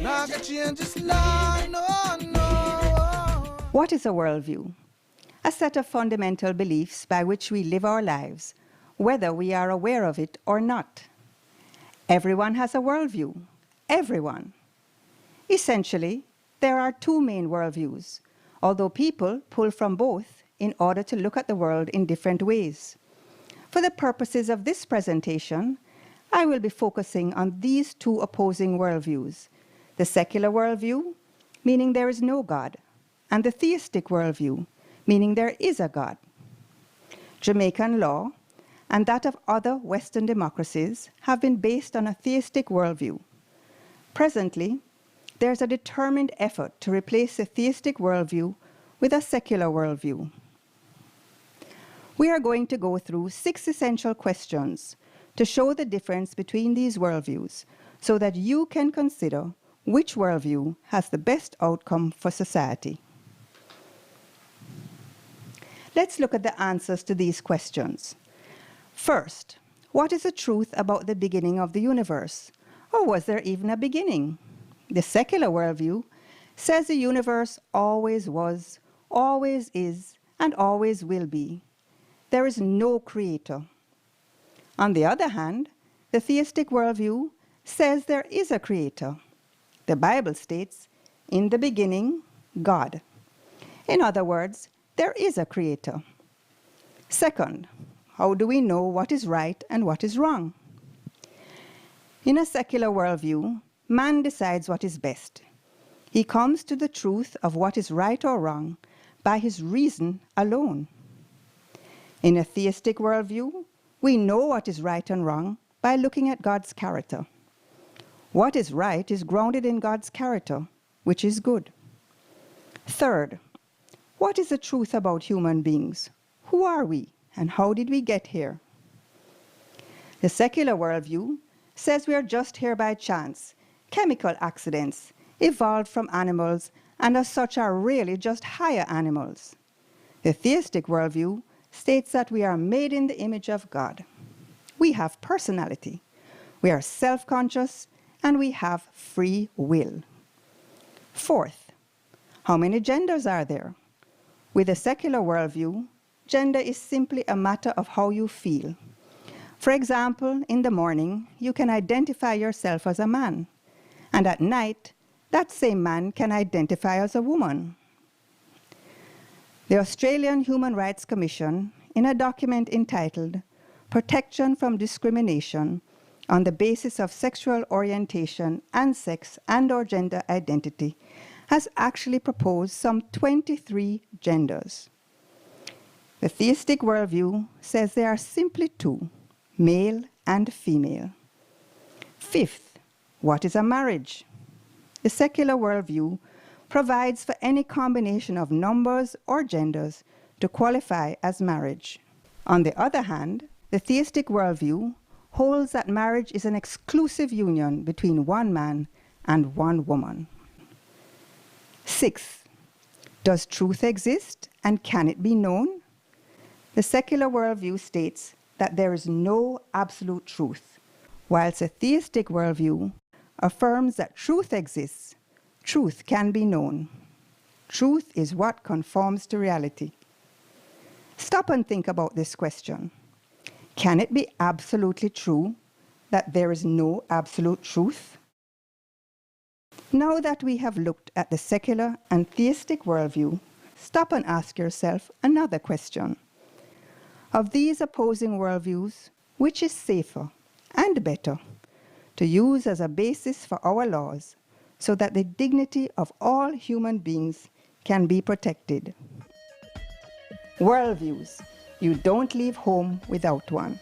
What is a worldview? A set of fundamental beliefs by which we live our lives, whether we are aware of it or not. Everyone has a worldview. Everyone. Essentially, there are two main worldviews, although people pull from both in order to look at the world in different ways. For the purposes of this presentation, I will be focusing on these two opposing worldviews: the secular worldview, meaning there is no God, and the theistic worldview, meaning there is a God. Jamaican law and that of other Western democracies have been based on a theistic worldview. Presently, there's a determined effort to replace the theistic worldview with a secular worldview. We are going to go through 6 essential questions to show the difference between these worldviews so that you can consider which worldview has the best outcome for society. Let's look at the answers to these questions. First, what is the truth about the beginning of the universe? Or was there even a beginning? The secular worldview says the universe always was, always is, and always will be. There is no creator. On the other hand, the theistic worldview says there is a creator. The Bible states, "In the beginning, God." In other words, there is a creator. Second, how do we know what is right and what is wrong? In a secular worldview, man decides what is best. He comes to the truth of what is right or wrong by his reason alone. In a theistic worldview, we know what is right and wrong by looking at God's character. What is right is grounded in God's character, which is good. Third, what is the truth about human beings? Who are we, and how did we get here? The secular worldview says we are just here by chance, chemical accidents, evolved from animals, and as such are really just higher animals. The theistic worldview states that we are made in the image of God. We have personality, we are self-conscious, and we have free will. Fourth, how many genders are there? With a secular worldview, gender is simply a matter of how you feel. For example, in the morning, you can identify yourself as a man, and at night, that same man can identify as a woman. The Australian Human Rights Commission, in a document entitled "Protection from Discrimination on the Basis of Sexual Orientation and Sex and/or Gender Identity," has actually proposed some 23 genders. The theistic worldview says there are simply two, male and female. Fifth, what is a marriage? The secular worldview provides for any combination of numbers or genders to qualify as marriage. On the other hand, the theistic worldview holds that marriage is an exclusive union between one man and one woman. Sixth, does truth exist and can it be known? The secular worldview states that there is no absolute truth, whilst the theistic worldview affirms that truth exists, truth can be known. Truth is what conforms to reality. Stop and think about this question. Can it be absolutely true that there is no absolute truth? Now that we have looked at the secular and theistic worldview, stop and ask yourself another question. Of these opposing worldviews, which is safer and better to use as a basis for our laws so that the dignity of all human beings can be protected? Worldviews. You don't leave home without one.